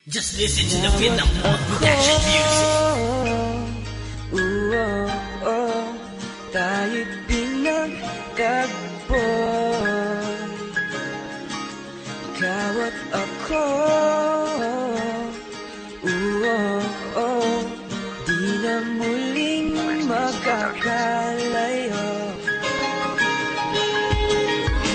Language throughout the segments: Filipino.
Just listen to the Vietnam production music. Tayo'y pinagtagpo, ikaw at ako. Di na muling magkakalayo.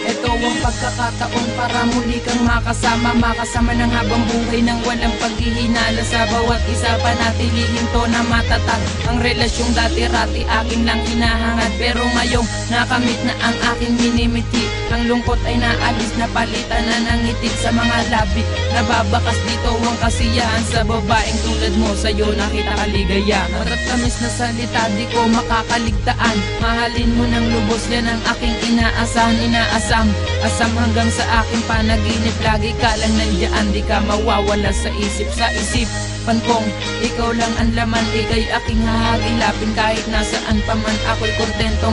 Ito ang pagkakataon para muli kang makasama. Makasama ng habang buhay ng walang paghihinala. Sa bawat isa panatilihin to na matatag. Ang relasyong dati-rati akin lang hinahangad, pero ngayong nakamit na ang aking minimiti. Ang lungkot ay naalis na palitan na ng itig sa mga labi. Nababakas dito ang kasiyahan sa babaeng tulad mo. Sa'yo nakita kaligaya. Matatamis na salita di ko makakaligtaan. Mahalin mo ng lubos, yan ang aking inaasahan. Asam hanggang sa aking panaginip. Lagi ka lang nandiyan, di ka mawawala sa isip. Sa isipan kong ikaw lang ang laman. Ika'y aking hahagilapin kahit nasaan pa man. Ako'y kontento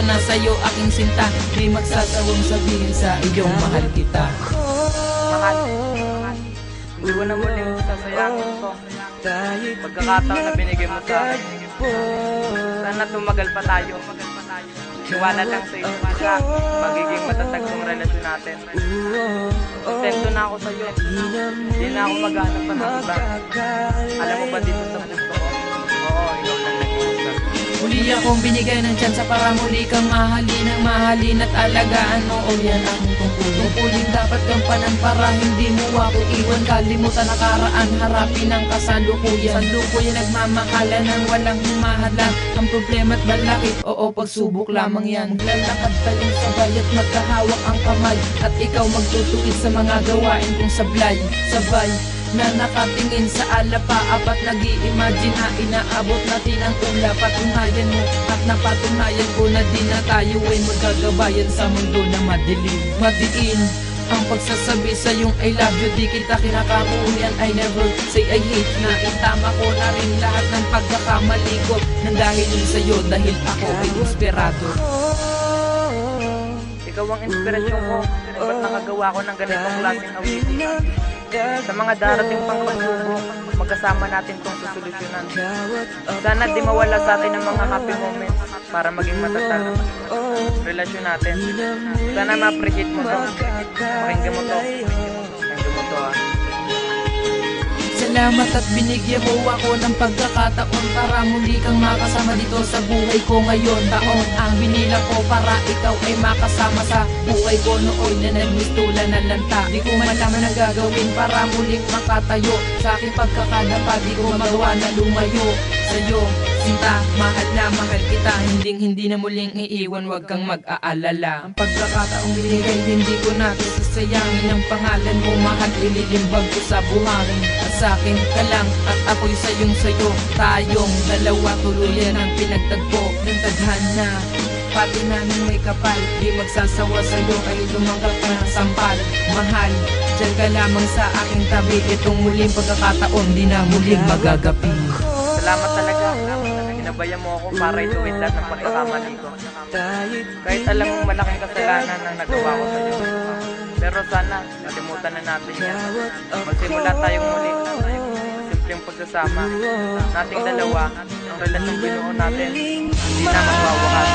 na sa'yo aking sinta. May magsasawang sabihin sa iyong mahal kita. Mahal, hindi ko na muling sasayangin ko pagkakataon na binigay mo sa akin. Sana tumagal pa tayo. Iwala lang sa isa't isa, magiging matatag ang relasyon natin. Kontento na ako sa'yo. Hindi na ako maghanap pa ng iba. Alam mo ba dito sa puso ko? Oo, ikaw lang nag-iisa. Muli akong binigay ng tsansa para muli kang mahalin at alagaan. Oo, yan ang tungkulin dapat gampanan para hindi mo ako iwan. Kalimutan nakaraan, harapin ang kasalukuyan. Salukuyan nagmamahalan ng walang humahalang. Ang problema't balakid, oo, pagsubok lamang yan. Maglalakad tayong sabay at magkahawak ang kamay. At ikaw magtutuwid sa mga gawain kong sablay. Sabay na nakatingin sa alapa, apat nag-i-imagine na inaabot natin ang ula. Patunayan mo at napatunayan ko na di na tayo ay magkagabayan sa mundo na madiin ang pagsasabi sa yung I love you. Di kita kinakakuyan, I never say I hate na. Itama ko na rin lahat ng pagkakamali ko nang dahil sa'yo, dahil ako ay inspirado. Ikaw ang inspirasyon ko. Ba't nakagawa ko ng ganitong klaseng awitin? Sa mga darating pang pagsubok, magkasama natin itong susolusyonan. Sana di mawala sa atin ang mga happy moments para maging matatag ang relasyon natin. Sana ma-appreciate mo to. Pakinggan mo to. Salamat at binigyan mo ako ng pagkakataon para muli kang makasama dito sa buhay ko ngayon. Taon ang binila ko para ikaw ay makasama sa buhay ko noon na nagmistula na lanta. Di ko malaman ang gagawin para muling makatayo. Sa aking pagkakadapa di ko magawa na lumayo sa'yo. Sinta, mahal na mahal kita, hindi na muling iiwan, wag kang mag-aalala. Ang pagkakataong binigay, hindi ko na sasayangin. Ang pangalan mo, mahal, ililimbag ko sa buhangin. At sa'kin ka lang, at ako'y sayo. Tayong dalawa, tuluyan ang pinagtagpo ng tadhana. Pati na nang may kapal, di magsasawa sa'yo, kayo tumanggap ka ng sampal. Mahal, dyan ka lamang sa aking tabi. Itong muling pagkakataon, di na muling magagapi. Salamat talaga. Ginabayan mo ako para ituwid lahat ng pagkakamali ko. Kahit alam mong malaking kasalanan ang nagawa ko sa'yo. Pero sana, nalimutan na natin yan. Magsimula tayong muli. Simpleng pagsasama nating dalawa. Ang relasyong binuo natin, hindi na magwawakas.